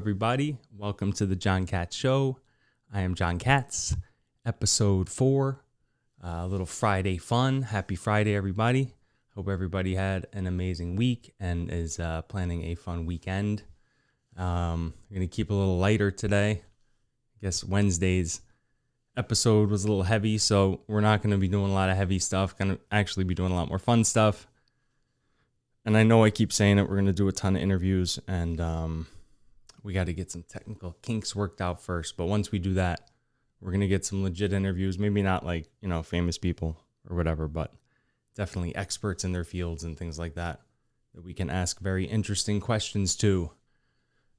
everybody. Welcome to the John Katz Show. I am John Katz, episode 4, a little Friday fun. Happy Friday, everybody. Hope everybody had an amazing week and is planning a fun weekend. We're going to keep a little lighter today. I guess Wednesday's episode was a little heavy, so we're not going to be doing a lot of heavy stuff. Going to actually be doing a lot more fun stuff. And I know I keep saying it, we're going to do a ton of interviews, and we got to get some technical kinks worked out first. But once we do that, we're going to get some legit interviews. Maybe not like, famous people or whatever, but definitely experts in their fields and things like that we can ask very interesting questions to.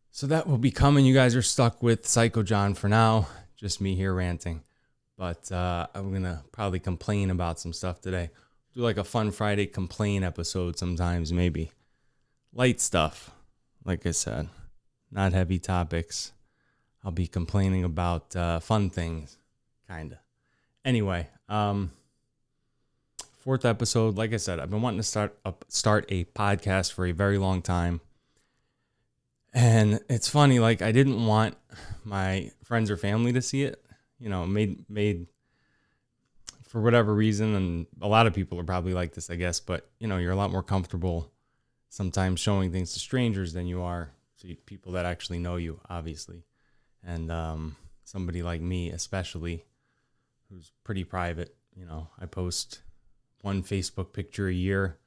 So that will be coming. You guys are stuck with Psycho John for now. Just me here ranting. But I'm going to probably complain about some stuff today. Do like a fun Friday complain episode sometimes, maybe. Light stuff, like I said. Not heavy topics. I'll be complaining about fun things, kind of. Anyway, 4th episode. Like I said, I've been wanting to start a podcast for a very long time. And it's funny, like I didn't want my friends or family to see it. Made for whatever reason, and a lot of people are probably like this, I guess, but you're a lot more comfortable sometimes showing things to strangers than you are to people that actually know you, obviously. And somebody like me, especially, who's pretty private, I post one Facebook picture a year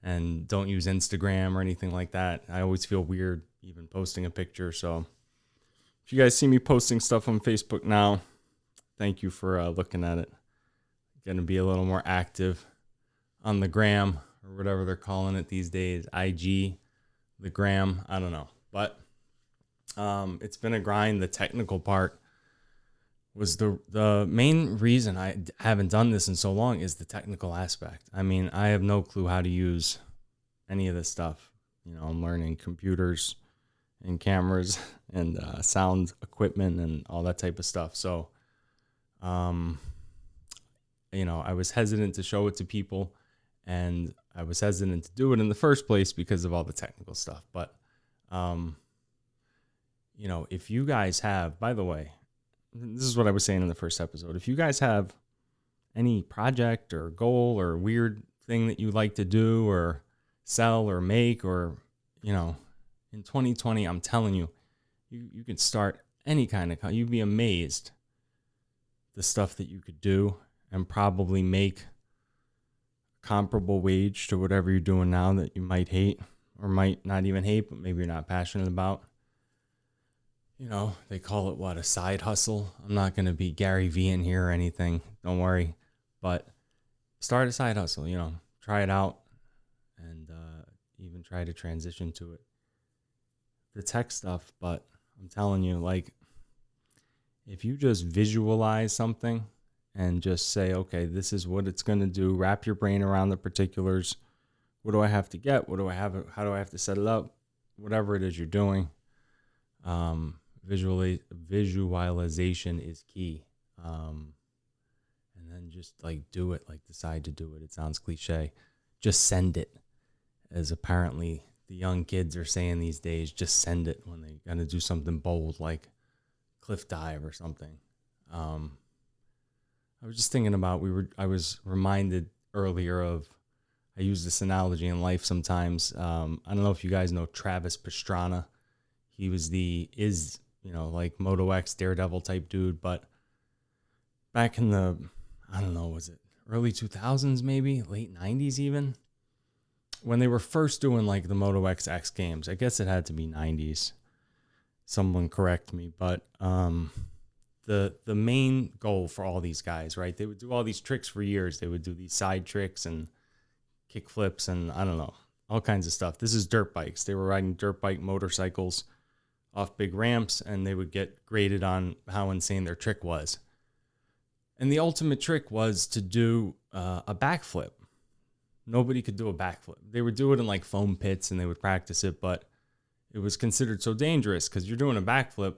and don't use Instagram or anything like that. I always feel weird even posting a picture. So if you guys see me posting stuff on Facebook now, thank you for looking at it. Going to be a little more active on the gram or whatever they're calling it these days. IG, the gram, I don't know. But it's been a grind. The technical part was the main reason I haven't done this in so long is the technical aspect. I mean, I have no clue how to use any of this stuff. I'm learning computers and cameras and sound equipment and all that type of stuff. So, I was hesitant to show it to people, and I was hesitant to do it in the first place because of all the technical stuff. But, if you guys have, by the way, this is what I was saying in the first episode. If you guys have any project or goal or weird thing that you like to do or sell or make, or, in 2020, I'm telling you, you can start any kind of, you'd be amazed the stuff that you could do and probably make comparable wage to whatever you're doing now that you might hate or might not even hate, but maybe you're not passionate about. They call it a side hustle. I'm not going to be Gary Vee in here or anything. Don't worry. But start a side hustle, try it out and even try to transition to it. The tech stuff, but I'm telling you, like, if you just visualize something and just say, okay, this is what it's going to do, wrap your brain around the particulars. What do I have to get? What do I have? How do I have to set it up? Whatever it is you're doing. Visualization is key. And then just do it, decide to do it. It sounds cliche. Just send it, as apparently the young kids are saying these days. Just send it when they got to do something bold, like cliff dive or something. I was just thinking about, I was reminded earlier of, I use this analogy in life sometimes. I don't know if you guys know Travis Pastrana. He was Moto X Daredevil type dude, but back in the, I don't know, was it early 2000s maybe, late 90s even, when they were first doing the Moto X games. I guess it had to be 90s. Someone correct me, but the main goal for all these guys, right? They would do all these tricks for years. They would do these side tricks and kick flips and I don't know, all kinds of stuff. This is dirt bikes. They were riding dirt bike motorcycles off big ramps, and they would get graded on how insane their trick was. And the ultimate trick was to do a backflip. Nobody could do a backflip. They would do it in foam pits and they would practice it, but it was considered so dangerous because you're doing a backflip,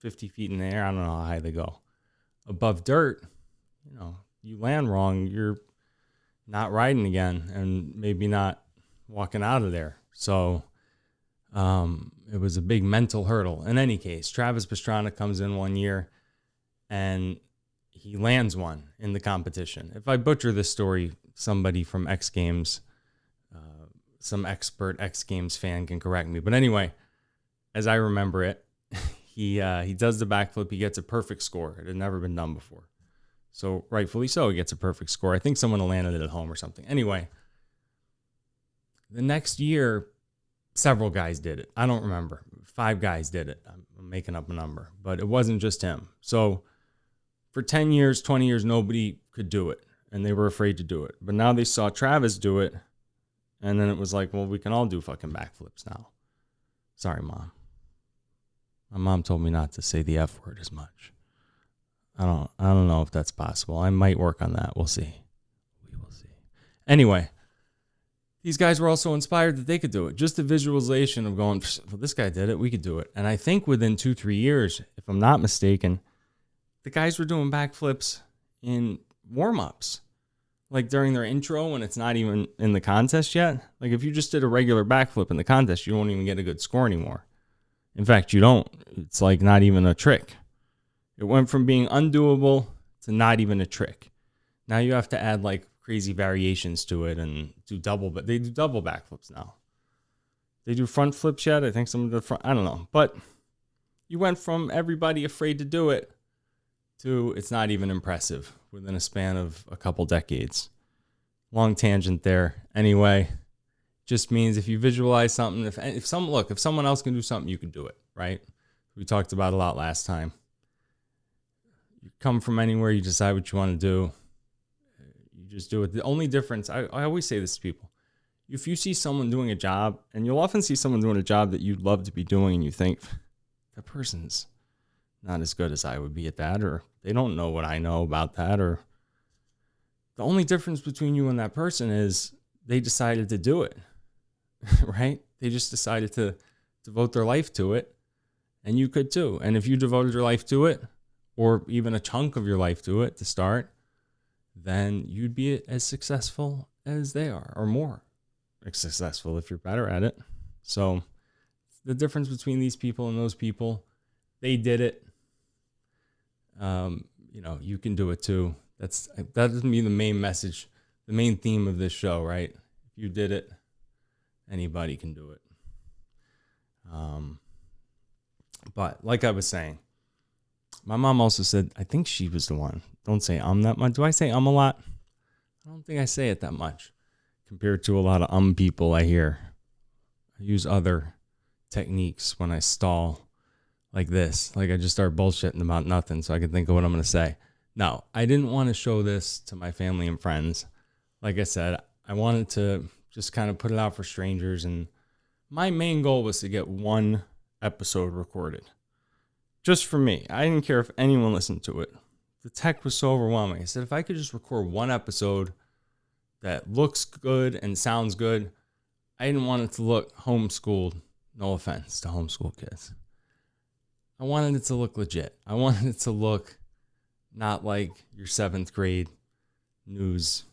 50 feet in the air. I don't know how high they go. Above dirt, you land wrong, you're not riding again and maybe not walking out of there. So It was a big mental hurdle. In any case, Travis Pastrana comes in one year and he lands one in the competition. If I butcher this story, somebody from X Games, some expert X Games fan can correct me. But anyway, as I remember it, he does the backflip. He gets a perfect score. It had never been done before. So rightfully so, he gets a perfect score. I think someone landed it at home or something. Anyway, the next year, several guys did it. I don't remember. 5 guys did it. I'm making up a number. But it wasn't just him. So for 10 years, 20 years, nobody could do it. And they were afraid to do it. But now they saw Travis do it. And then it was like, well, we can all do fucking backflips now. Sorry, Mom. My mom told me not to say the F word as much. I don't know if that's possible. I might work on that. We'll see. We will see. Anyway, these guys were also inspired that they could do it. Just the visualization of going, well, this guy did it. We could do it. And I think within 2-3 years, if I'm not mistaken, the guys were doing backflips in warm-ups. Like during their intro when it's not even in the contest yet. Like if you just did a regular backflip in the contest, you won't even get a good score anymore. In fact, you don't. It's like not even a trick. It went from being undoable to not even a trick. Now you have to add like crazy variations to it and do double, but they do double backflips now. They do front flips yet? I think some of the front, I don't know. But you went from everybody afraid to do it to it's not even impressive within a span of a couple decades. Long tangent there. Anyway, just means if you visualize something, if someone else can do something, you can do it, right? We talked about a lot last time. You come from anywhere, you decide what you want to do. You just do it. The only difference, I always say this to people, if you see someone doing a job, and you'll often see someone doing a job that you'd love to be doing, and you think, that person's not as good as I would be at that, or they don't know what I know about that, or the only difference between you and that person is they decided to do it, right? They just decided to devote their life to it, and you could too. And if you devoted your life to it, or even a chunk of your life to it to start, then you'd be as successful as they are, or more successful if you're better at it. So the difference between these people and those people, they did it. You can do it too. That doesn't mean the main message, the main theme of this show, right? If you did it, anybody can do it. But like I was saying, my mom also said, I think she was the one. Don't say that much. Do I say a lot? I don't think I say it that much compared to a lot of people I hear. I use other techniques when I stall like this. Like I just start bullshitting about nothing so I can think of what I'm going to say. No, I didn't want to show this to my family and friends. Like I said, I wanted to just kind of put it out for strangers. And my main goal was to get one episode recorded. Just for me. I didn't care if anyone listened to it. The tech was so overwhelming. I said, if I could just record one episode that looks good and sounds good, I didn't want it to look homeschooled. No offense to homeschool kids. I wanted it to look legit. I wanted it to look not like your 7th grade news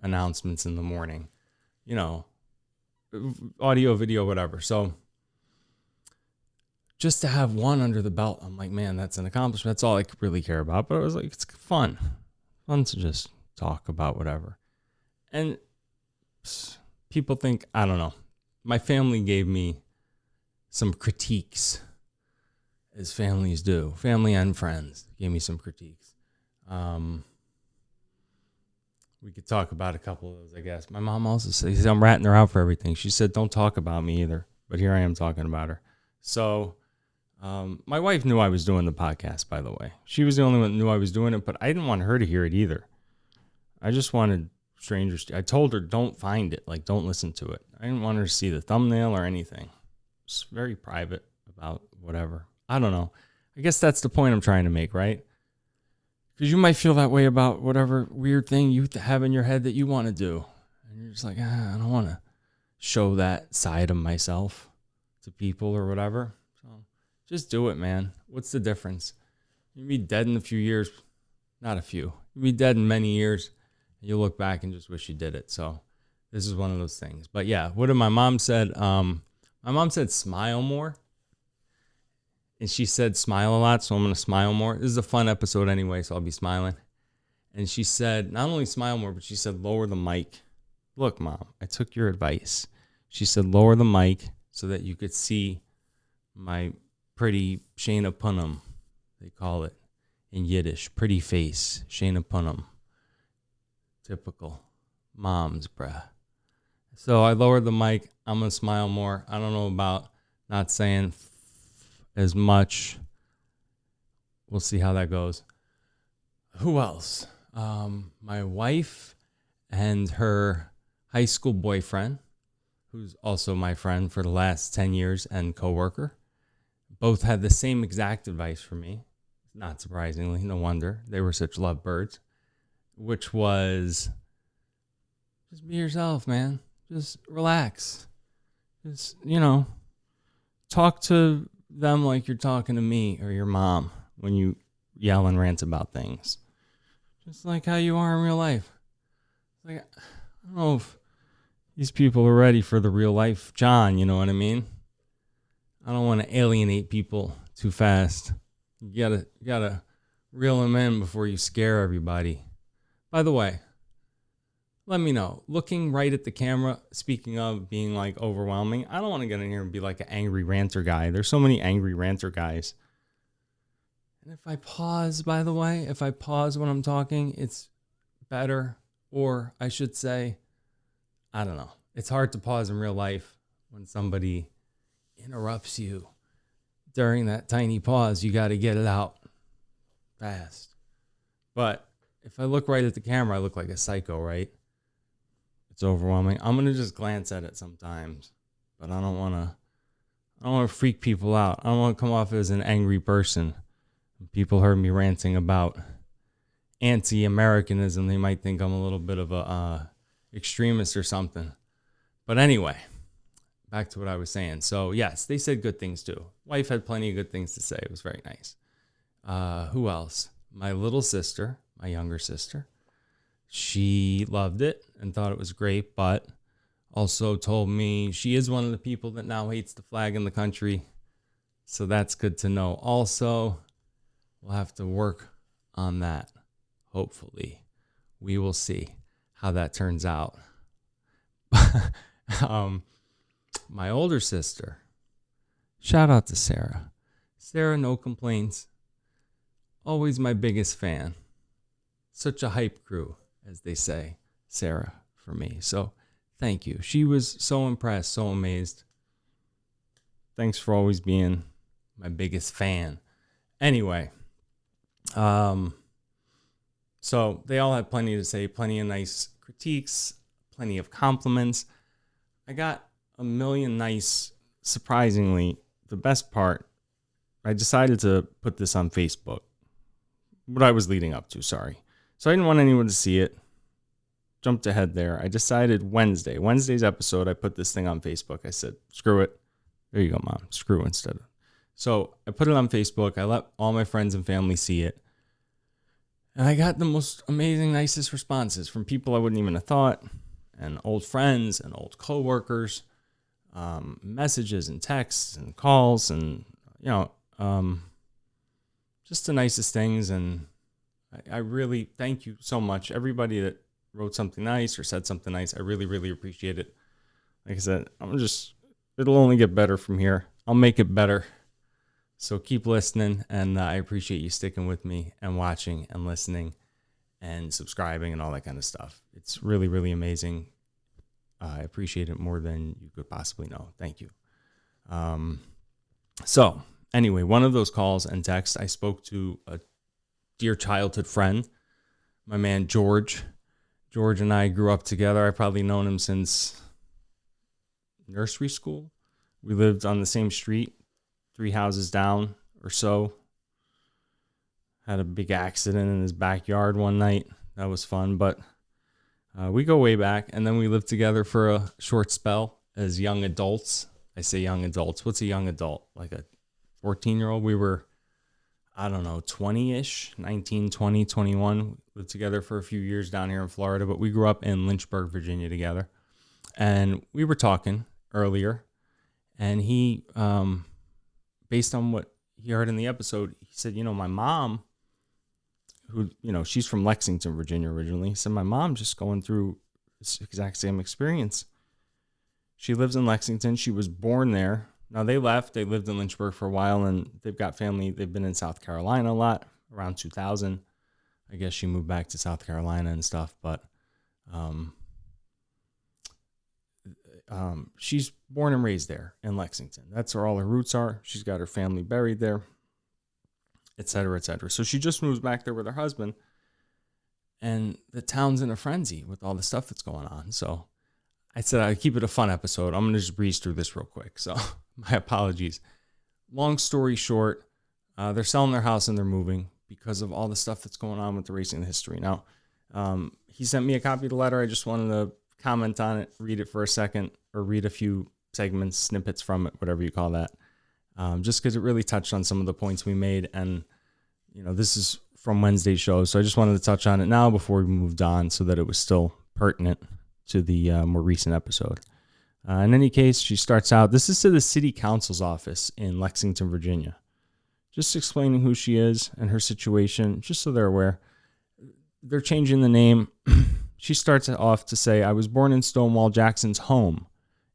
announcements in the morning. Audio, video, whatever. So just to have one under the belt, I'm like, man, that's an accomplishment. That's all I really care about. But I was like, it's fun. Fun to just talk about whatever. And people think, I don't know. My family gave me some critiques, as families do. Family and friends gave me some critiques. We could talk about a couple of those, I guess. My mom also says I'm ratting her out for everything. She said, don't talk about me either. But here I am talking about her. So my wife knew I was doing the podcast, by the way. She was the only one that knew I was doing it, but I didn't want her to hear it either. I just wanted strangers to. I told her, don't find it. Like, don't listen to it. I didn't want her to see the thumbnail or anything. It's very private about whatever. I don't know. I guess that's the point I'm trying to make, right? Because you might feel that way about whatever weird thing you have in your head that you want to do. And you're just like, I don't want to show that side of myself to people or whatever. So just do it, man. What's the difference? You'll be dead in a few years. Not a few. You'll be dead in many years. And you'll look back and just wish you did it. So this is one of those things. But yeah, what did my mom said? My mom said smile more. And she said smile a lot, so I'm going to smile more. This is a fun episode anyway, so I'll be smiling. And she said, not only smile more, but she said, lower the mic. Look, Mom, I took your advice. She said, lower the mic so that you could see my pretty Shayna Punham, they call it in Yiddish. Pretty face, Shayna Punham. Typical moms, bruh. So I lowered the mic. I'm going to smile more. I don't know about not saying as much. We'll see how that goes. Who else? My wife and her high school boyfriend, who's also my friend for the last 10 years and coworker, both had the same exact advice for me. Not surprisingly, no wonder. They were such lovebirds, which was just be yourself, man. Just relax. Just, talk to them like you're talking to me or your mom when you yell and rant about things. Just like how you are in real life. Like, I don't know if these people are ready for the real life John, you know what I mean? I don't want to alienate people too fast. You gotta reel them in before you scare everybody. By the way, let me know. Looking right at the camera, speaking of being like overwhelming, I don't want to get in here and be like an angry ranter guy. There's so many angry ranter guys. And if I pause, by the way, if I pause when I'm talking, it's better. Or I should say, I don't know. It's hard to pause in real life when somebody interrupts you. During that tiny pause, you got to get it out fast. But if I look right at the camera, I look like a psycho, right? It's overwhelming. I'm going to just glance at it sometimes. But I don't want to freak people out. I don't want to come off as an angry person. People heard me ranting about anti-Americanism. They might think I'm a little bit of a extremist or something. But anyway, back to what I was saying. So yes, they said good things too. Wife had plenty of good things to say. It was very nice. Who else? My little sister, my younger sister. She loved it and thought it was great, but also told me she is one of the people that now hates the flag in the country. So that's good to know. Also, we'll have to work on that. Hopefully, we will see how that turns out. My older sister, shout out to Sarah. Sarah, no complaints. Always my biggest fan. Such a hype crew, as they say, Sarah, for me. So thank you. She was so impressed, so amazed. Thanks for always being my biggest fan. Anyway, so they all had plenty to say, plenty of nice critiques, plenty of compliments. I got a million nice, surprisingly, the best part, I decided to put this on Facebook. What I was leading up to, sorry. So I didn't want anyone to see it. Jumped ahead there. I decided Wednesday's episode, I put this thing on Facebook. I said, screw it. There you go, Mom. Screw instead of. So I put it on Facebook. I let all my friends and family see it. And I got the most amazing, nicest responses from people I wouldn't even have thought, and old friends and old coworkers, messages and texts and calls and, just the nicest things. And I really thank you so much. Everybody that wrote something nice or said something nice, I really, really appreciate it. Like I said, it'll only get better from here. I'll make it better. So keep listening, and I appreciate you sticking with me and watching and listening and subscribing and all that kind of stuff. It's really, really amazing. I appreciate it more than you could possibly know. Thank you. So anyway, one of those calls and texts, I spoke to a dear childhood friend, my man George. George and I grew up together. I've probably known him since nursery school. We lived on the same street, 3 houses down or so. Had a big accident in his backyard one night. That was fun, but we go way back. And then we lived together for a short spell as young adults. I say young adults. What's a young adult? Like a 14-year-old? We were, 20-ish, 19, 20, 21. Lived together for a few years down here in Florida, but we grew up in Lynchburg, Virginia together. And we were talking earlier, And he, based on what he heard in the episode, he said, my mom, who, she's from Lexington, Virginia originally. He said, my mom just going through this exact same experience. She lives in Lexington. She was born there. Now they left. They lived in Lynchburg for a while, and they've got family. They've been in South Carolina a lot. Around 2000, I guess she moved back to South Carolina and stuff. But she's born and raised there in Lexington. That's where all her roots are. She's got her family buried there, et cetera, et cetera. So she just moves back there with her husband, and the town's in a frenzy with all the stuff that's going on. So I said I'd keep it a fun episode. I'm going to just breeze through this real quick. So my apologies. Long story short, they're selling their house and they're moving because of all the stuff that's going on with the racing history. Now, he sent me a copy of the letter. I just wanted to comment on it, read it for a second, or read a few segments, snippets from it, whatever you call that, just because it really touched on some of the points we made. And, this is from Wednesday's show, so I just wanted to touch on it now before we moved on so that it was still pertinent to the more recent episode. In any case, she starts out, this is to the city council's office in Lexington, Virginia, just explaining who she is and her situation, just so they're aware. They're changing the name. She starts off to say, I was born in Stonewall Jackson's home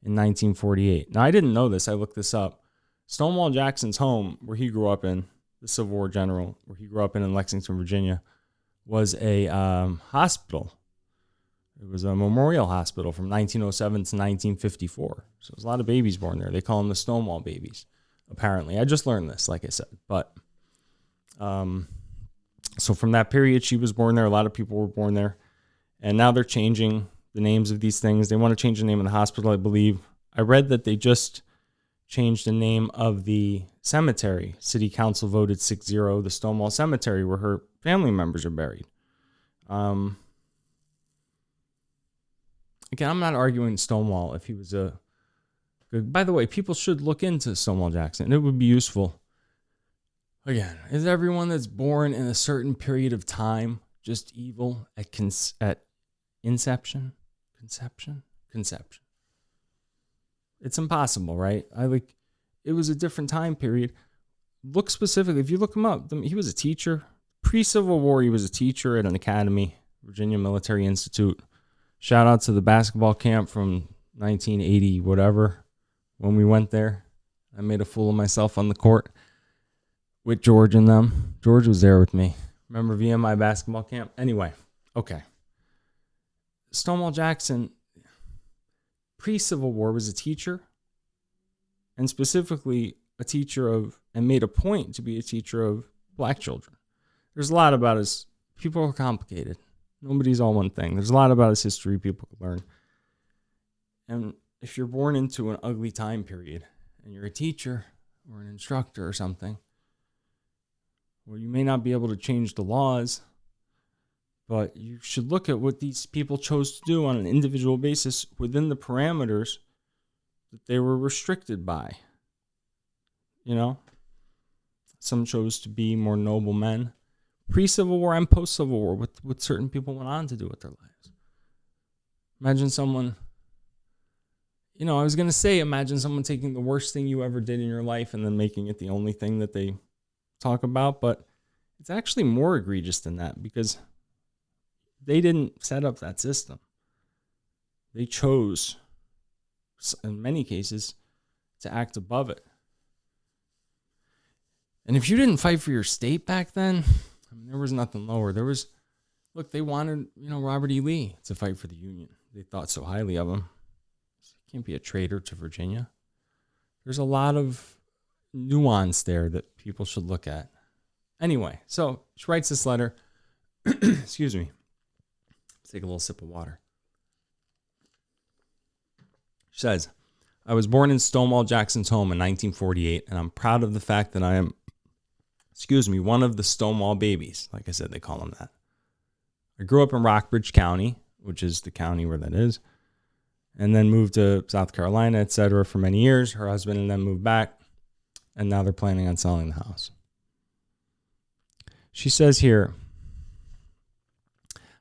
in 1948. Now, I didn't know this. I looked this up. Stonewall Jackson's home, where he grew up in, the Civil War general, where he grew up in Lexington, Virginia, was a hospital. It was a memorial hospital from 1907 to 1954. So there's a lot of babies born there. They call them the Stonewall babies, apparently. I just learned this, like I said. But so from that period, she was born there. A lot of people were born there. And now they're changing the names of these things. They want to change the name of the hospital, I believe. I read that they just changed the name of the cemetery. City Council voted 6-0, the Stonewall Cemetery, where her family members are buried. Again, I'm not arguing Stonewall if he was a good... By the way, people should look into Stonewall Jackson. It would be useful. Again, is everyone that's born in a certain period of time just evil at inception? Conception? It's impossible, right? It was a different time period. Look specifically, if you look him up, he was a teacher. Pre-Civil War, he was a teacher at an academy, Virginia Military Institute. Shout out to the basketball camp from 1980, whatever, when we went there. I made a fool of myself on the court with George and them. George was there with me. Remember VMI basketball camp? Anyway, okay. Stonewall Jackson, pre-Civil War, was a teacher, and specifically a teacher of, and made a point to be a teacher of black children. There's a lot about his, people are complicated. Nobody's all one thing. There's a lot about his history people can learn. And if you're born into an ugly time period, and you're a teacher or an instructor or something, well, you may not be able to change the laws, but you should look at what these people chose to do on an individual basis within the parameters that they were restricted by. Some chose to be more noble men. Pre-Civil War and post-Civil War, what certain people went on to do with their lives. Imagine someone, I was going to say, imagine someone taking the worst thing you ever did in your life and then making it the only thing that they talk about, but it's actually more egregious than that because they didn't set up that system. They chose, in many cases, to act above it. And if you didn't fight for your state back then, there was nothing lower. They wanted, Robert E. Lee to fight for the Union. They thought so highly of him. He can't be a traitor to Virginia. There's a lot of nuance there that people should look at. Anyway, so she writes this letter. Excuse me. Let's take a little sip of water. She says, I was born in Stonewall Jackson's home in 1948, and I'm proud of the fact that I am, one of the Stonewall babies. Like I said, they call them that. I grew up in Rockbridge County, which is the county where that is, and then moved to South Carolina, etc. for many years. Her husband and them moved back, and now they're planning on selling the house. She says here,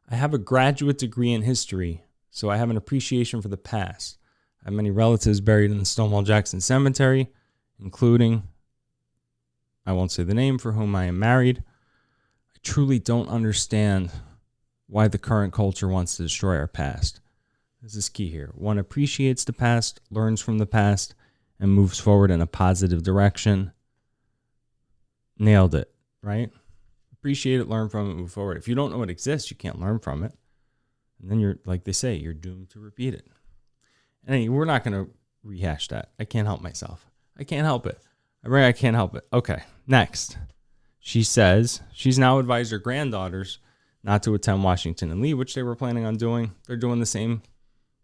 I have a graduate degree in history, so I have an appreciation for the past. I have many relatives buried in the Stonewall Jackson Cemetery, including, I won't say the name, for whom I am married. I truly don't understand why the current culture wants to destroy our past. This is key here. One appreciates the past, learns from the past, and moves forward in a positive direction. Nailed it, right? Appreciate it, learn from it, move forward. If you don't know it exists, you can't learn from it. And then you're, like they say, you're doomed to repeat it. And we're not going to rehash that. I can't help myself. I can't help it. I can't help it. Okay, next. She says she's now advised her granddaughters not to attend Washington and Lee, which they were planning on doing. They're doing the same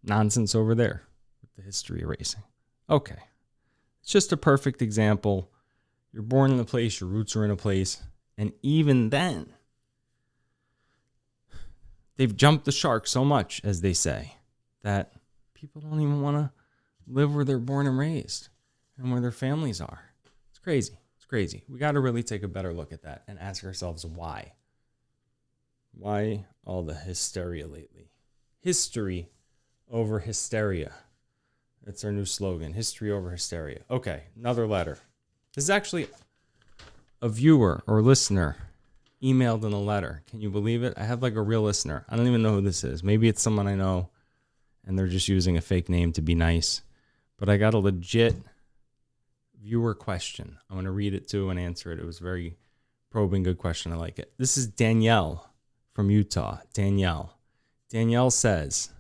nonsense over there with the history erasing. Okay. It's just a perfect example. You're born in a place, your roots are in a place, and even then, they've jumped the shark so much, as they say, that people don't even want to live where they're born and raised and where their families are. It's crazy. It's crazy. We got to really take a better look at that and ask ourselves why. Why all the hysteria lately? History over hysteria. That's our new slogan. History over hysteria. Okay, another letter. This is actually a viewer or listener emailed in a letter. Can you believe it? I have like a real listener. I don't even know who this is. Maybe it's someone I know and they're just using a fake name to be nice. But I got a legit viewer question. I'm going to read it too and answer it. It was a very probing, good question. I like it. This is Danielle from Utah. Danielle says,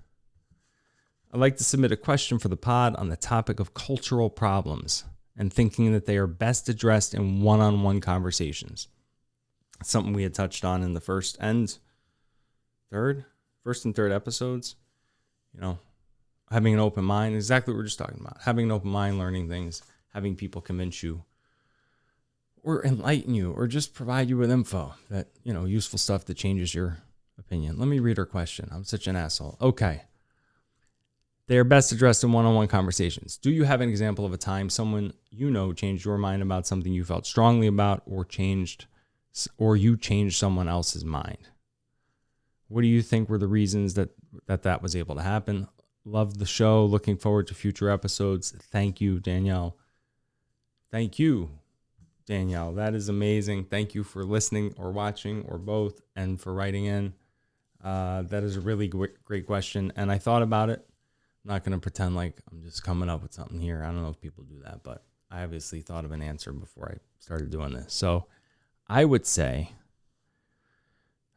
I'd like to submit a question for the pod on the topic of cultural problems and thinking that they are best addressed in one-on-one conversations. Something we had touched on in the first and third episodes. You know, having an open mind, exactly what we're just talking about. Having an open mind, learning things, having people convince you or enlighten you or just provide you with info that, you know, useful stuff that changes your opinion. Let me read her question. I'm such an asshole. Okay. They are best addressed in one-on-one conversations. Do you have an example of a time someone you know changed your mind about something you felt strongly about or you changed someone else's mind? What do you think were the reasons that was able to happen? Love the show. Looking forward to future episodes. Thank you, Danielle. Thank you, Danielle. That is amazing. Thank you for listening or watching or both and for writing in. That is a really great question. And I thought about it. I'm not going to pretend like I'm just coming up with something here. I don't know if people do that, but I obviously thought of an answer before I started doing this. So I would say,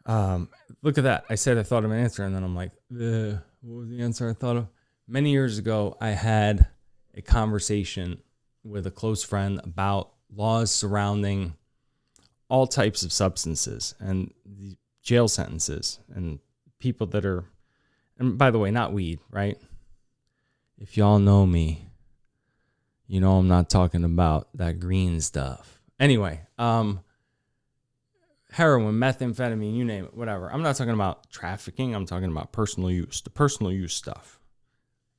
look at that. I said I thought of an answer, and then I'm like, what was the answer I thought of? Many years ago, I had a conversation with a close friend about laws surrounding all types of substances and the jail sentences and people that are, and by the way, not weed, right? If y'all know me, you know I'm not talking about that green stuff. Anyway, heroin, methamphetamine, you name it, whatever. I'm not talking about trafficking. I'm talking about personal use, the personal use stuff.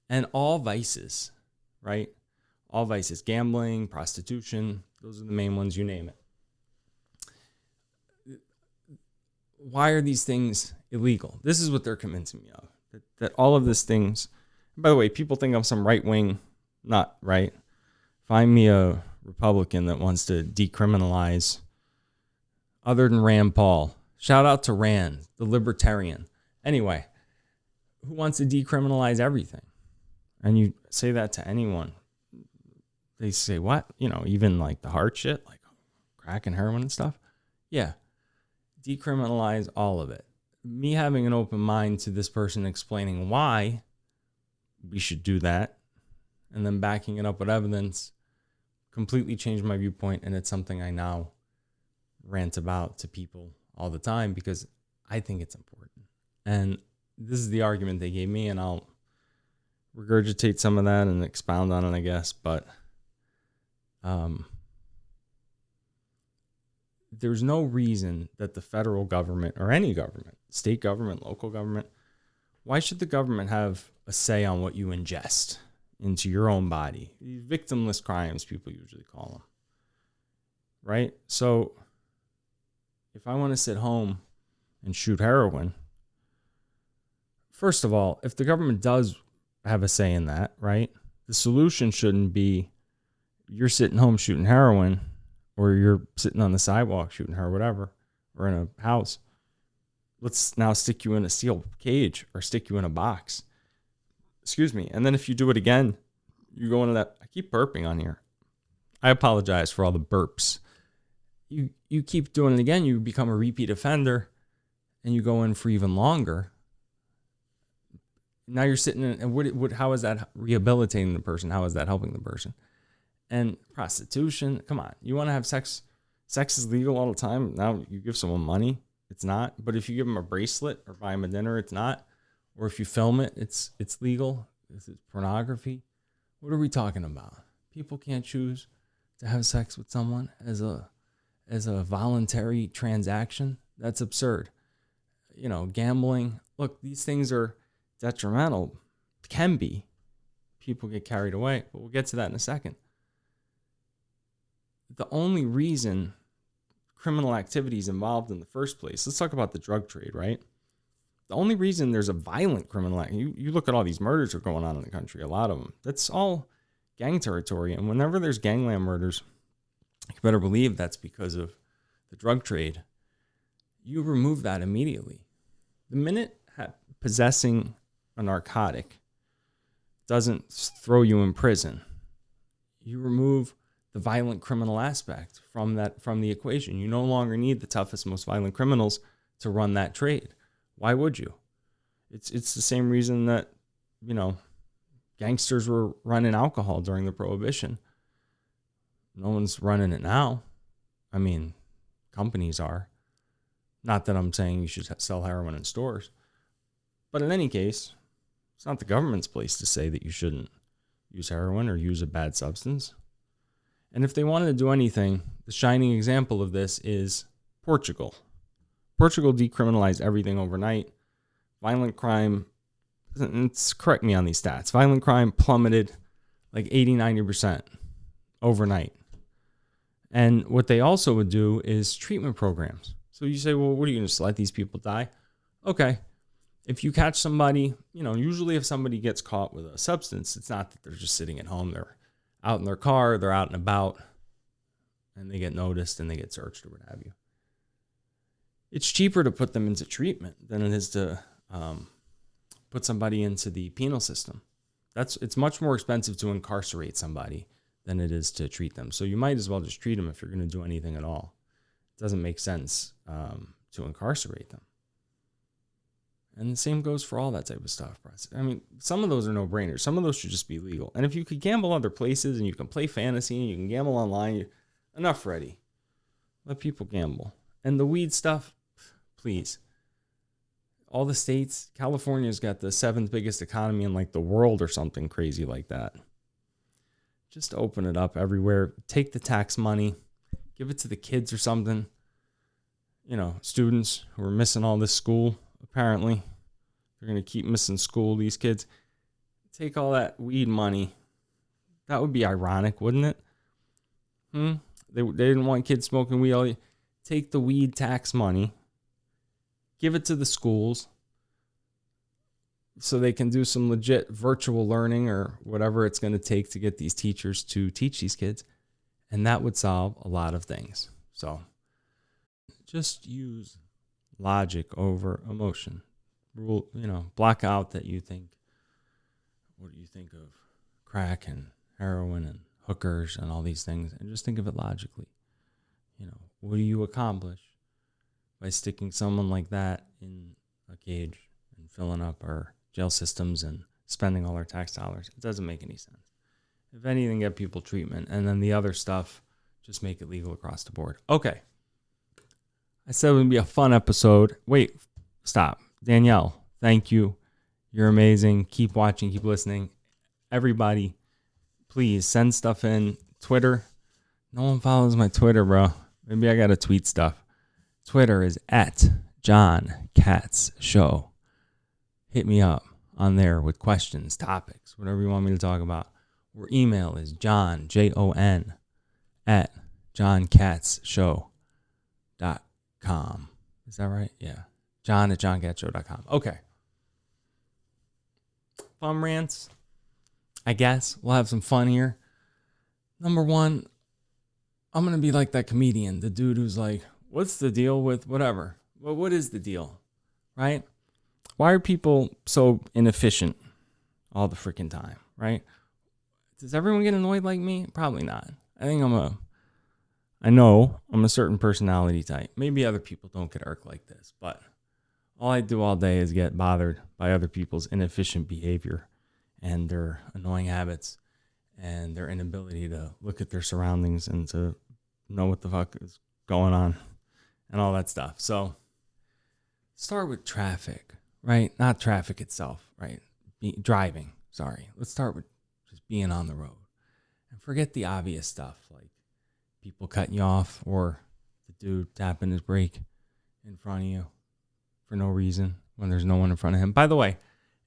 And all vices, right? All vices, gambling, prostitution, those are the main ones, you name it. Why are these things illegal? This is what they're convincing me of. That all of these things, by the way, people think I'm some right-wing nut, right? Find me a Republican that wants to decriminalize other than Rand Paul. Shout out to Rand, the libertarian. Anyway, who wants to decriminalize everything? And you say that to anyone. They say, what? You know, even like the hard shit, like crack and heroin and stuff. Yeah. Decriminalize all of it. Me having an open mind to this person explaining why we should do that and then backing it up with evidence completely changed my viewpoint. And it's something I now rant about to people all the time because I think it's important. And this is the argument they gave me, and I'll regurgitate some of that and expound on it, I guess. But there's no reason that the federal government or any government, state government, local government, why should the government have a say on what you ingest into your own body? These victimless crimes, people usually call them. Right? So if I want to sit home and shoot heroin, first of all, if the government does have a say in that, right? The solution shouldn't be you're sitting home shooting heroin, or you're sitting on the sidewalk shooting her, whatever, or in a house. Let's now stick you in a steel cage or stick you in a box. Excuse me. And then if you do it again, you go into that. I keep burping on here. I apologize for all the burps. You keep doing it again, you become a repeat offender, and you go in for even longer. Now you're sitting in, and how is that rehabilitating the person? How is that helping the person? And prostitution, come on. You want to have sex? Sex is legal all the time. Now you give someone money, it's not. But if you give them a bracelet or buy them a dinner, it's not. Or if you film it, it's legal. This is pornography. What are we talking about? People can't choose to have sex with someone as a voluntary transaction. That's absurd. Gambling. Look, these things are detrimental. Can be. People get carried away, but we'll get to that in a second. The only reason criminal activity is involved in the first place, let's talk about the drug trade, right? The only reason there's a violent criminal act, you look at all these murders that are going on in the country, a lot of them, that's all gang territory. And whenever there's gangland murders, you better believe that's because of the drug trade. You remove that immediately. The minute possessing a narcotic doesn't throw you in prison, you remove the violent criminal aspect from the equation. You no longer need the toughest, most violent criminals to run that trade. Why would you? It's the same reason that, gangsters were running alcohol during the Prohibition. No one's running it now. I mean, companies are. Not that I'm saying you should sell heroin in stores. But in any case, it's not the government's place to say that you shouldn't use heroin or use a bad substance. And if they wanted to do anything, the shining example of this is Portugal. Portugal decriminalized everything overnight. Violent crime, correct me on these stats, violent crime plummeted like 80-90% overnight. And what they also would do is treatment programs. So you say, well, what are you going to just let these people die? Okay. If you catch somebody, usually if somebody gets caught with a substance, it's not that they're just sitting at home. They're out in their car, they're out and about, and they get noticed and they get searched or what have you. It's cheaper to put them into treatment than it is to put somebody into the penal system. It's much more expensive to incarcerate somebody than it is to treat them. So you might as well just treat them if you're going to do anything at all. It doesn't make sense to incarcerate them. And the same goes for all that type of stuff. I mean, some of those are no-brainers. Some of those should just be legal. And if you could gamble other places and you can play fantasy and you can gamble online, enough ready. Let people gamble. And the weed stuff, please. All the states, California's got the 7th biggest economy in like the world or something crazy like that. Just open it up everywhere. Take the tax money. Give it to the kids or something. Students who are missing all this school. Apparently, they're going to keep missing school, these kids. Take all that weed money. That would be ironic, wouldn't it? They didn't want kids smoking weed. Take the weed tax money. Give it to the schools so they can do some legit virtual learning or whatever it's going to take to get these teachers to teach these kids. And that would solve a lot of things. So just use logic over emotion. Rule, block out that you think, what do you think of crack and heroin and hookers and all these things, and just think of it logically. What do you accomplish by sticking someone like that in a cage and filling up our jail systems and spending all our tax dollars? It doesn't make any sense. If anything, get people treatment, and then the other stuff, just make it legal across the board. Okay. I said it would be a fun episode. Wait, stop. Danielle, thank you. You're amazing. Keep watching, keep listening. Everybody, please send stuff in. Twitter. No one follows my Twitter, bro. Maybe I got to tweet stuff. Twitter is @JohnKatzShow. Hit me up on there with questions, topics, whatever you want me to talk about. Or email is John, Jon, @JohnKatzShow.com. Is that right? Yeah. John@JohnKatzShow.com. Okay. fun rants, I guess. We'll have some fun here. Number one, I'm going to be like that comedian, the dude who's like, what's the deal with whatever? Well, what is the deal, right? Why are people so inefficient all the freaking time, right? Does everyone get annoyed like me? Probably not. I know I'm a certain personality type. Maybe other people don't get irked like this, but all I do all day is get bothered by other people's inefficient behavior and their annoying habits and their inability to look at their surroundings and to know what the fuck is going on and all that stuff. So start with traffic, right? Not traffic itself, right? Driving, sorry. Let's start with just being on the road and forget the obvious stuff like people cutting you off or the dude tapping his brake in front of you for no reason when there's no one in front of him. By the way,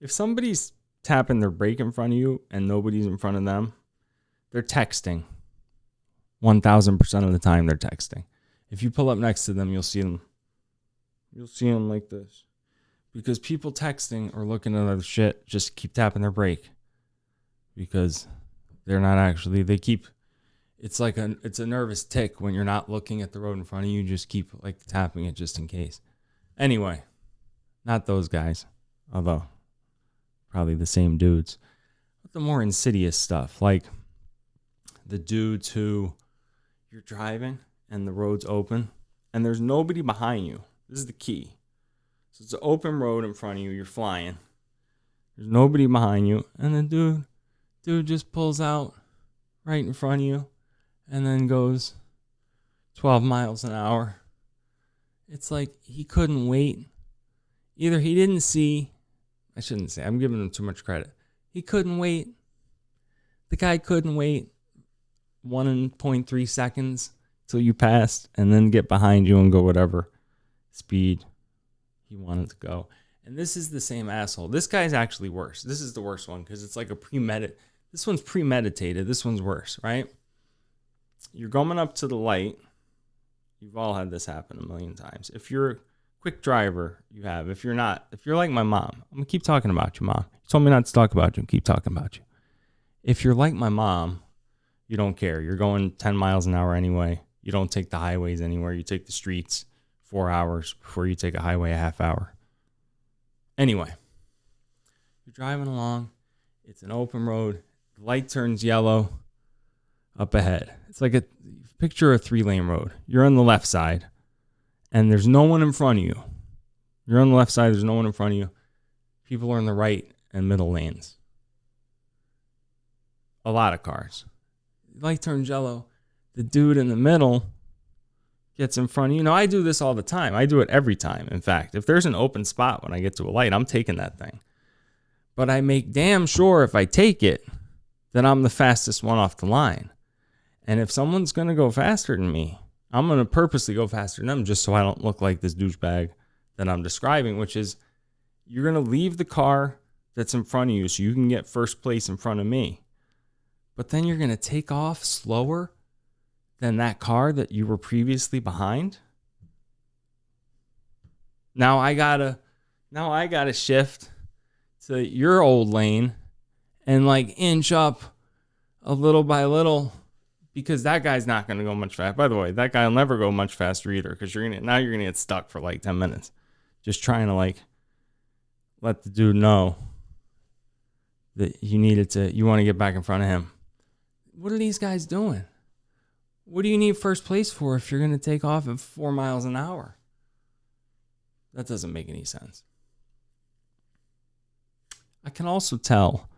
if somebody's tapping their brake in front of you and nobody's in front of them, they're texting. 1,000% of the time they're texting. If you pull up next to them, you'll see them. You'll see them like this. Because people texting or looking at other shit just keep tapping their brake. Because they're not actually, it's a nervous tick when you're not looking at the road in front of you. You just keep like tapping it just in case. Anyway, not those guys. Although, probably the same dudes. But the more insidious stuff, like the dudes who you're driving and the road's open and there's nobody behind you. This is the key. So it's an open road in front of you. You're flying. There's nobody behind you. And the dude just pulls out right in front of you and then goes 12 miles an hour. It's like he couldn't wait. Either he didn't see. I shouldn't say. I'm giving him too much credit. He couldn't wait. The guy couldn't wait 1.3 seconds till you passed and then get behind you and go whatever speed he wanted to go. And this is the same asshole. This guy's actually worse. This is the worst one because it's like this one's premeditated. This one's worse, right? You're going up to the light. You've all had this happen a million times. If you're a quick driver, you have. If you're not, if you're like my mom, I'm going to keep talking about you, Mom. You told me not to talk about you. Keep talking about you. If you're like my mom, you don't care. You're going 10 miles an hour anyway. You don't take the highways anywhere. You take the streets 4 hours before you take a highway a half hour. Anyway, you're driving along. It's an open road. The light turns yellow up ahead. It's like picture a 3-lane road. You're on the left side and there's no one in front of you. You're on the left side. There's no one in front of you. People are in the right and middle lanes. A lot of cars. The light turns yellow. The dude in the middle gets in front of you. Now, I do this all the time. I do it every time. In fact, if there's an open spot when I get to a light, I'm taking that thing. But I make damn sure if I take it, that I'm the fastest one off the line. And if someone's going to go faster than me, I'm going to purposely go faster than them just so I don't look like this douchebag that I'm describing, which is you're going to leave the car that's in front of you so you can get first place in front of me. But then you're going to take off slower than that car that you were previously behind. Now I gotta shift to your old lane and like inch up a little by little because that guy's not going to go much faster. By the way, that guy will never go much faster either because you're going to get stuck for like 10 minutes just trying to like let the dude know that you want to get back in front of him. What are these guys doing? What do you need first place for if you're going to take off at 4 miles an hour? That doesn't make any sense. I can also tell,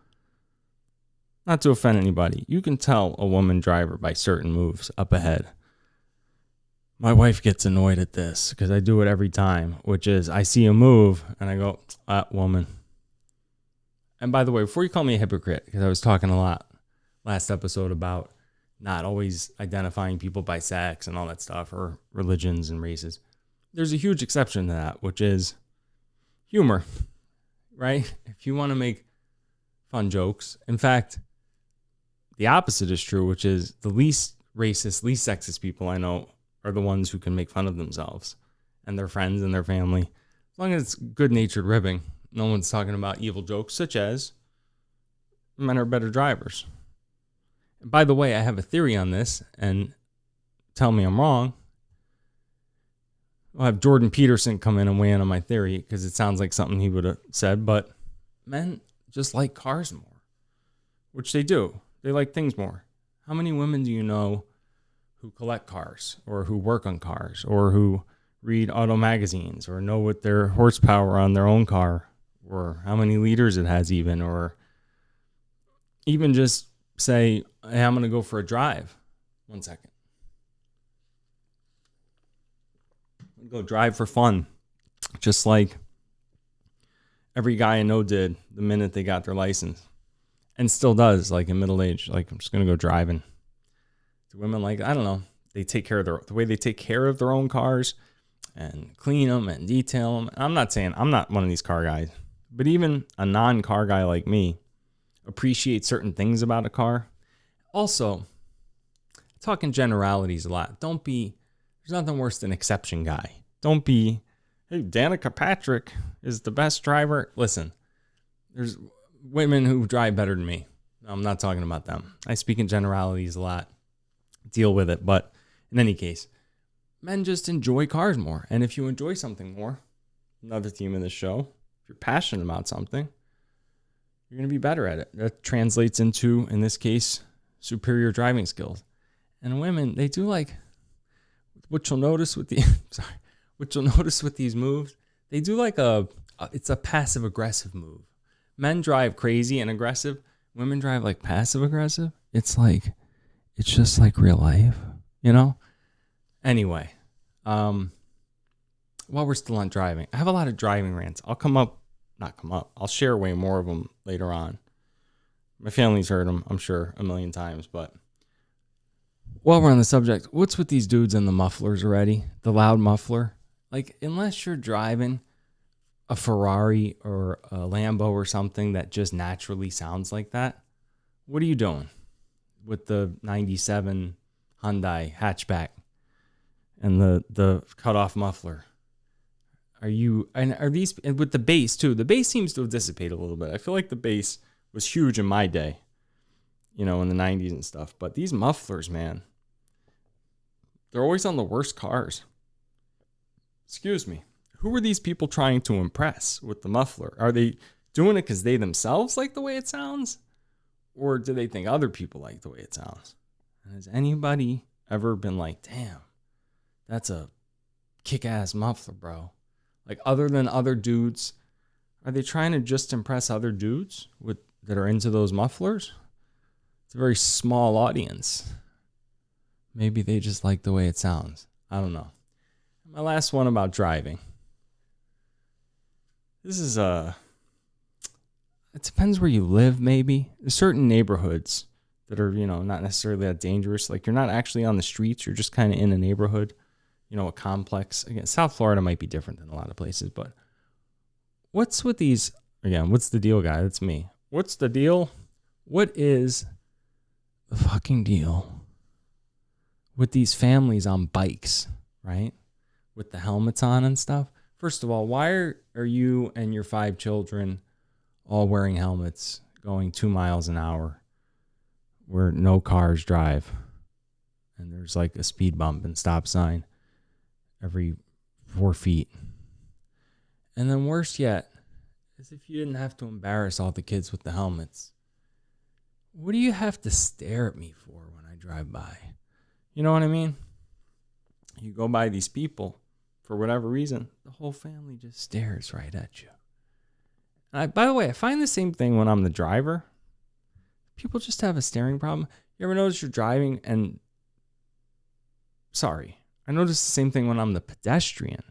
not to offend anybody, you can tell a woman driver by certain moves up ahead. My wife gets annoyed at this because I do it every time, which is I see a move and I go, woman. And by the way, before you call me a hypocrite, because I was talking a lot last episode about not always identifying people by sex and all that stuff or religions and races. There's a huge exception to that, which is humor, right? If you want to make fun jokes. In fact, the opposite is true, which is the least racist, least sexist people I know are the ones who can make fun of themselves and their friends and their family. As long as it's good-natured ribbing, no one's talking about evil jokes, such as Men are better drivers. And by the way, I have a theory on this, and tell me I'm wrong. I'll have Jordan Peterson come in and weigh in on my theory because it sounds like something he would have said, but men just like cars more, which they do. They like things more. How many women do you know who collect cars or who work on cars or who read auto magazines or know what their horsepower on their own car or how many liters it has even, or even just say, hey, I'm going to go for a drive. 1 second. Go drive for fun. Just like every guy I know did the minute they got their license. And still does, like in middle age. Like, I'm just going to go driving. Do women like, I don't know, they take care of the way they take care of their own cars and clean them and detail them. I'm not saying I'm not one of these car guys, but even a non-car guy like me appreciates certain things about a car. Also, talking generalities a lot. There's nothing worse than exception guy. Don't be, hey, Danica Patrick is the best driver. Listen, there's women who drive better than me. I'm not talking about them. I speak in generalities a lot. Deal with it. But in any case, men just enjoy cars more. And if you enjoy something more, another theme of this show, if you're passionate about something, you're going to be better at it. That translates into, in this case, superior driving skills. And women, they do like, what you'll notice with these moves, they do like it's a passive aggressive move. Men drive crazy and aggressive. Women drive like passive aggressive. It's just like real life, you know? Anyway, while we're still on driving, I have a lot of driving rants. I'll share way more of them later on. My family's heard them, I'm sure, a million times, but while we're on the subject, what's with these dudes and the mufflers already? The loud muffler? Like, unless you're driving a Ferrari or a Lambo or something that just naturally sounds like that, what are you doing with the 97 Hyundai hatchback and the cutoff muffler? Are these, and with the bass too? The bass seems to have dissipated a little bit. I feel like the bass was huge in my day, in the 90s and stuff. But these mufflers, man, they're always on the worst cars. Excuse me. Who are these people trying to impress with the muffler? Are they doing it because they themselves like the way it sounds? Or do they think other people like the way it sounds? And has anybody ever been like, damn, that's a kick-ass muffler, bro? Like, other than other dudes, are they trying to just impress other dudes that are into those mufflers? It's a very small audience. Maybe they just like the way it sounds. I don't know. My last one about driving. This is it depends where you live, maybe. There's certain neighborhoods that are, not necessarily that dangerous. Like, you're not actually on the streets. You're just kind of in a neighborhood, a complex. Again, South Florida might be different than a lot of places, but what's with these, again, what's the deal, guy? That's me. What's the deal? What is the fucking deal with these families on bikes, right? With the helmets on and stuff. First of all, why are you and your 5 children all wearing helmets going 2 miles an hour where no cars drive and there's like a speed bump and stop sign every 4 feet? And then worse yet, as if you didn't have to embarrass all the kids with the helmets, what do you have to stare at me for when I drive by? You know what I mean? You go by these people, for whatever reason, the whole family just stares right at you. And by the way, I find the same thing when I'm the driver. People just have a staring problem. You ever notice you're driving and... Sorry. I notice the same thing when I'm the pedestrian.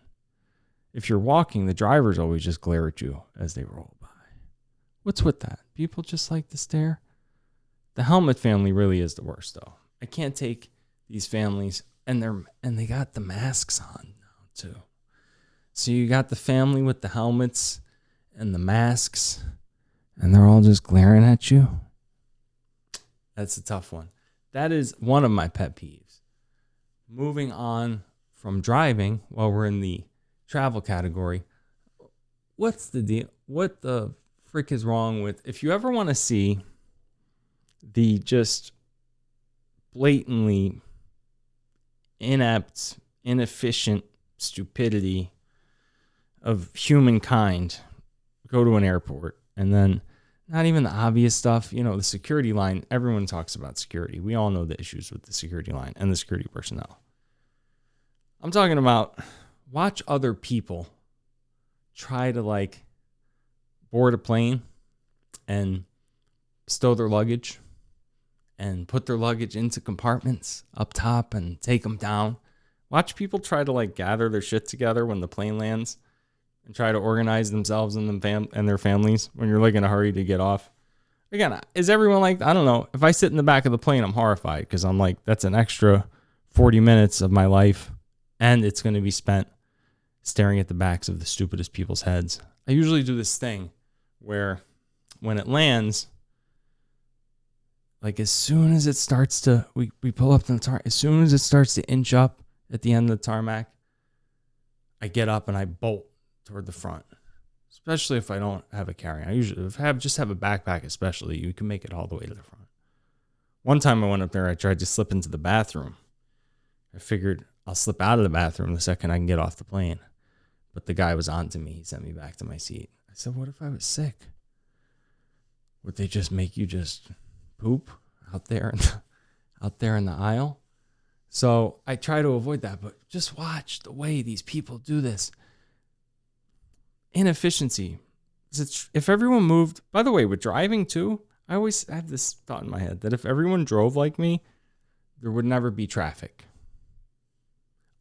If you're walking, the drivers always just glare at you as they roll by. What's with that? People just like to stare. The helmet family really is the worst, though. I can't take these families, and they got the masks on now too. So you got the family with the helmets and the masks, and they're all just glaring at you. That's a tough one. That is one of my pet peeves. Moving on from driving, while we're in the travel category, what's the deal? What the frick is wrong with, if you ever want to see the just blatantly inept, inefficient stupidity of humankind go to an airport and then not even the obvious stuff, the security line. Everyone talks about security. We all know the issues with the security line and the security personnel. I'm talking about watch other people try to board a plane and stow their luggage and put their luggage into compartments up top and take them down. Watch people try to gather their shit together when the plane lands and try to organize themselves and their families when you're in a hurry to get off. Again, is everyone I don't know. If I sit in the back of the plane, I'm horrified because I'm that's an extra 40 minutes of my life and it's going to be spent staring at the backs of the stupidest people's heads. I usually do this thing where when it lands, as soon as it starts to, we pull up the tarmac, as soon as it starts to inch up at the end of the tarmac, I get up and I bolt toward the front, especially if I don't have a carry-on. I usually just have a backpack, especially. You can make it all the way to the front. One time I went up there, I tried to slip into the bathroom. I figured I'll slip out of the bathroom the second I can get off the plane. But the guy was on to me. He sent me back to my seat. I said, what if I was sick? Would they just make you just poop out there in the aisle? So I try to avoid that, but just watch the way these people do this. Inefficiency. If everyone moved, by the way, with driving too, I always have this thought in my head that if everyone drove like me, there would never be traffic.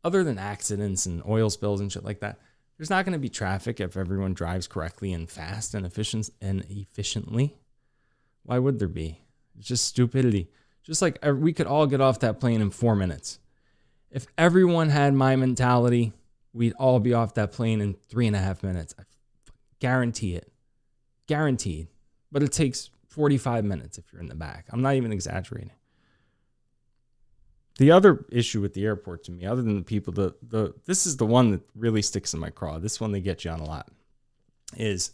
Other than accidents and oil spills and shit like that, there's not going to be traffic if everyone drives correctly and fast and efficiently. Why would there be? It's just stupidity. Just we could all get off that plane in 4 minutes. If everyone had my mentality, we'd all be off that plane in 3.5 minutes. I guarantee it. Guaranteed. But it takes 45 minutes if you're in the back. I'm not even exaggerating. The other issue with the airport to me, other than the people, this is the one that really sticks in my craw. This one they get you on a lot. Is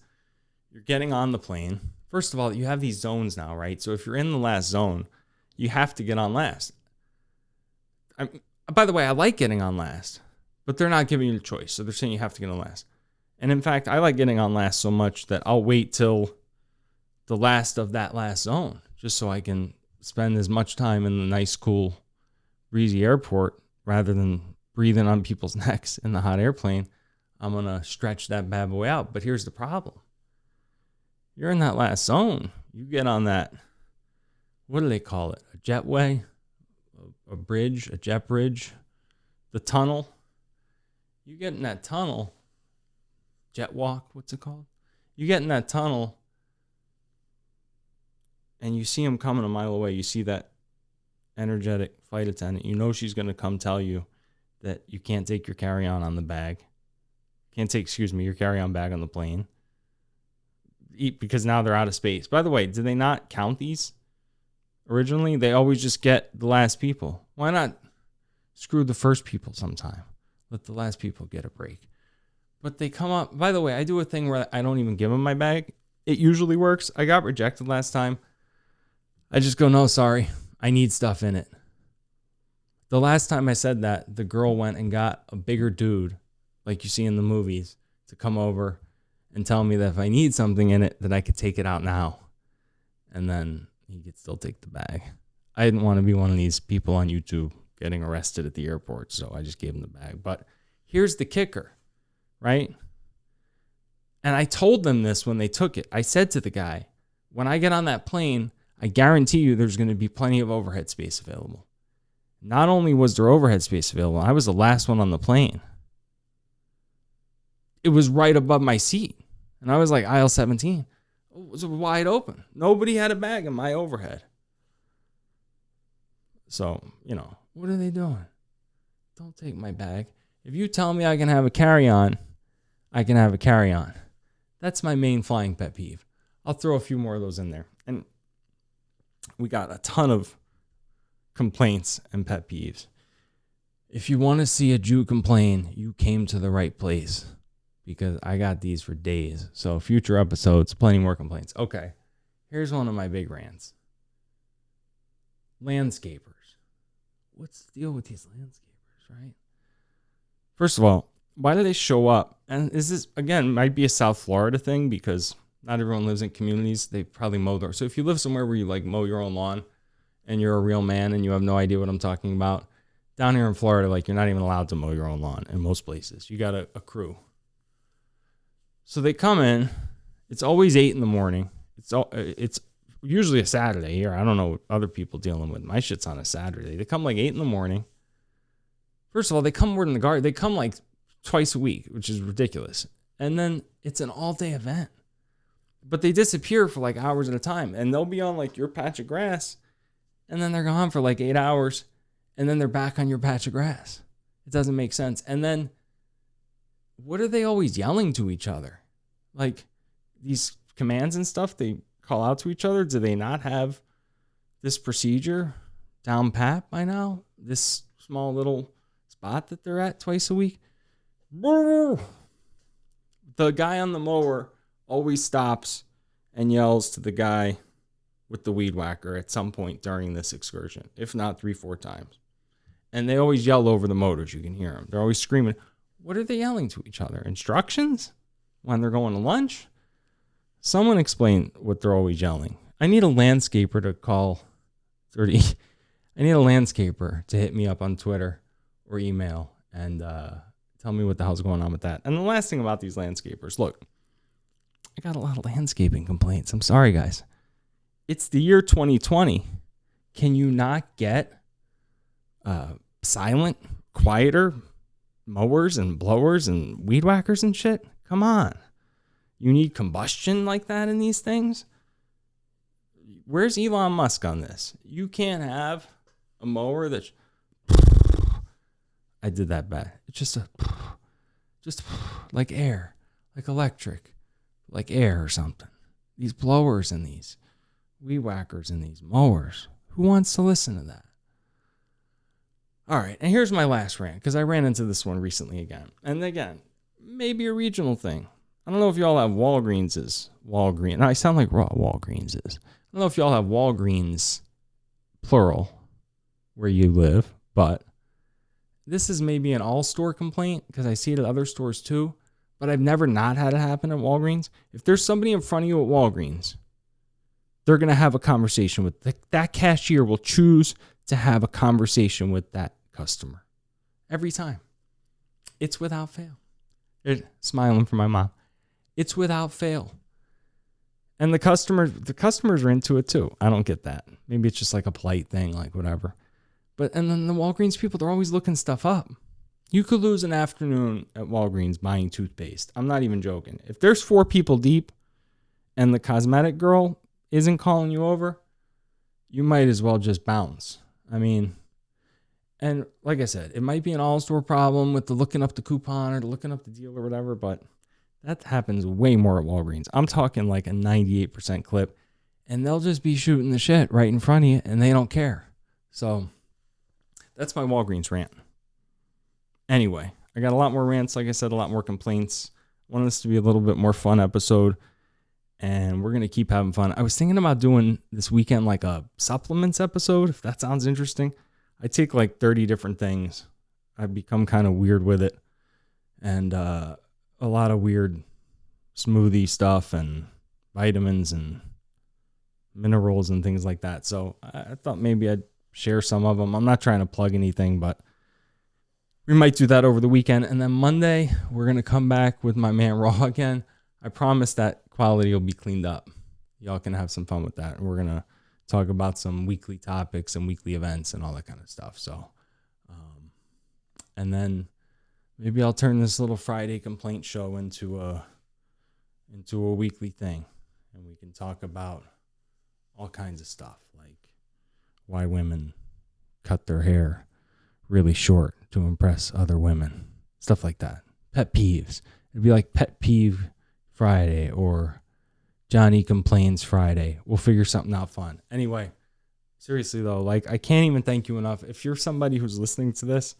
you're getting on the plane. First of all, you have these zones now, right? So if you're in the last zone, you have to get on last. By the way, I like getting on last, but they're not giving you a choice. So they're saying you have to get on last. And in fact, I like getting on last so much that I'll wait till the last of that last zone, just so I can spend as much time in the nice, cool, breezy airport rather than breathing on people's necks in the hot airplane. I'm going to stretch that bad boy out. But here's the problem. You're in that last zone. You get on that, what do they call it? A jetway? A bridge? A jet bridge? The tunnel? You get in that tunnel. Jet walk? What's it called? You get in that tunnel and you see him coming a mile away. You see that energetic flight attendant. You know she's going to come tell you that you can't take your carry-on on the bag. Can't take, your carry-on bag on the plane. Because now they're out of space. By the way, did they not count these originally? They always just get the last people. Why not screw the first people sometime? Let the last people get a break. But they come up. By the way, I do a thing where I don't even give them my bag. It usually works. I got rejected last time. I just go, no, sorry. I need stuff in it. The last time I said that, the girl went and got a bigger dude, like you see in the movies, to come over and tell me that if I need something in it, that I could take it out now. And then he could still take the bag. I didn't want to be one of these people on YouTube getting arrested at the airport, so I just gave him the bag. But here's the kicker, right? And I told them this when they took it. I said to the guy, when I get on that plane, I guarantee you there's going to be plenty of overhead space available. Not only was there overhead space available, I was the last one on the plane. It was right above my seat. And I was like aisle 17. It was wide open. Nobody had a bag in my overhead. So, what are they doing? Don't take my bag. If you tell me I can have a carry-on, I can have a carry-on. That's my main flying pet peeve. I'll throw a few more of those in there. And we got a ton of complaints and pet peeves. If you want to see a Jew complain, you came to the right place. Because I got these for days. So future episodes, plenty more complaints. Okay, here's one of my big rants. Landscapers. What's the deal with these landscapers, right? First of all, why do they show up? And is this, again, might be a South Florida thing because not everyone lives in communities. They probably mow their. So if you live somewhere where you like mow your own lawn and you're a real man and you have no idea what I'm talking about, down here in Florida, like you're not even allowed to mow your own lawn in most places. You got a crew. So they come in. It's always 8 a.m. It's usually a Saturday here. I don't know what other people dealing with. My shit's on a Saturday. They come like 8 a.m. First of all, they come more than the garden. They come like twice a week, which is ridiculous. And then it's an all-day event. But they disappear for like hours at a time. And they'll be on like your patch of grass. And then they're gone for like 8 hours. And then they're back on your patch of grass. It doesn't make sense. And then what are they always yelling to each other? Like these commands and stuff they call out to each other. Do they not have this procedure down pat by now? This small little spot that they're at twice a week? The guy on the mower always stops and yells to the guy with the weed whacker at some point during this excursion, if not 3-4 times. And they always yell over the motors. You can hear them. They're always screaming. What are they yelling to each other? Instructions? When they're going to lunch? Someone explain what they're always yelling. I need a landscaper to call 30. I need a landscaper to hit me up on Twitter or email and tell me what the hell's going on with that. And the last thing about these landscapers, look, I got a lot of landscaping complaints. I'm sorry, guys. It's the year 2020. Can you not get silent, quieter mowers and blowers and weed whackers and shit? Come on. You need combustion like that in these things? Where's Elon Musk on this? You can't have a mower that's... I did that bad. It's just like air, like electric, like air or something. These blowers and these weed whackers and these mowers. Who wants to listen to that? All right, and here's my last rant, because I ran into this one recently again. And again, maybe a regional thing. I don't know if y'all have Walgreens. I sound like Walgreens is. I don't know if y'all have Walgreens, plural, where you live, but this is maybe an all-store complaint, because I see it at other stores too, but I've never not had it happen at Walgreens. If there's somebody in front of you at Walgreens, they're going to have a conversation with that cashier will choose to have a conversation with that customer every time. It's without fail. Smiling for my mom. It's without fail. And the customers are into it too. I don't get that. Maybe it's just like a polite thing, like whatever. And then the Walgreens people, they're always looking stuff up. You could lose an afternoon at Walgreens buying toothpaste. I'm not even joking. If there's 4 people deep and the cosmetic girl isn't calling you over, you might as well just bounce. I mean, and like I said, it might be an all-store problem with the looking up the coupon or the looking up the deal or whatever, but that happens way more at Walgreens. I'm talking like a 98% clip, and they'll just be shooting the shit right in front of you, and they don't care. So that's my Walgreens rant. Anyway, I got a lot more rants. Like I said, a lot more complaints. I want this to be a little bit more fun episode, and we're going to keep having fun. I was thinking about doing this weekend like a supplements episode, if that sounds interesting. I take like 30 different things. I've become kind of weird with it. And a lot of weird smoothie stuff and vitamins and minerals and things like that. So I thought maybe I'd share some of them. I'm not trying to plug anything, but we might do that over the weekend. And then Monday, we're going to come back with my man Raw again. I promise that quality will be cleaned up. Y'all can have some fun with that. And we're going to talk about some weekly topics and weekly events and all that kind of stuff. So, and then maybe I'll turn this little Friday complaint show into a weekly thing. And we can talk about all kinds of stuff, like why women cut their hair really short to impress other women. Stuff like that. Pet peeves. It'd be like Pet Peeve Friday or Johnny Complains Friday. We'll figure something out fun. Anyway, seriously though, like I can't even thank you enough. If you're somebody who's listening to this,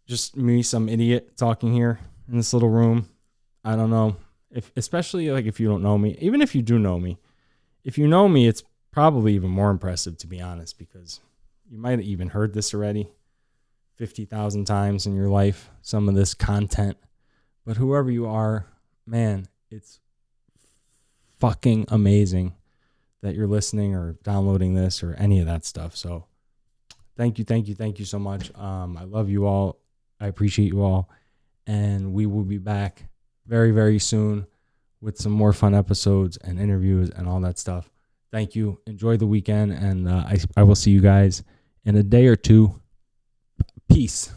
just me, some idiot talking here in this little room, I don't know. Especially like if you don't know me, even if you do know me, if you know me, it's probably even more impressive, to be honest, because you might have even heard this already 50,000 times in your life, some of this content. But whoever you are, man, it's fucking amazing that you're listening or downloading this or any of that stuff. So thank you so much. I love you all. I appreciate you all. And we will be back very, very soon with some more fun episodes and interviews and all that stuff. Thank you. Enjoy the weekend. And I will see you guys in a day or two. Peace.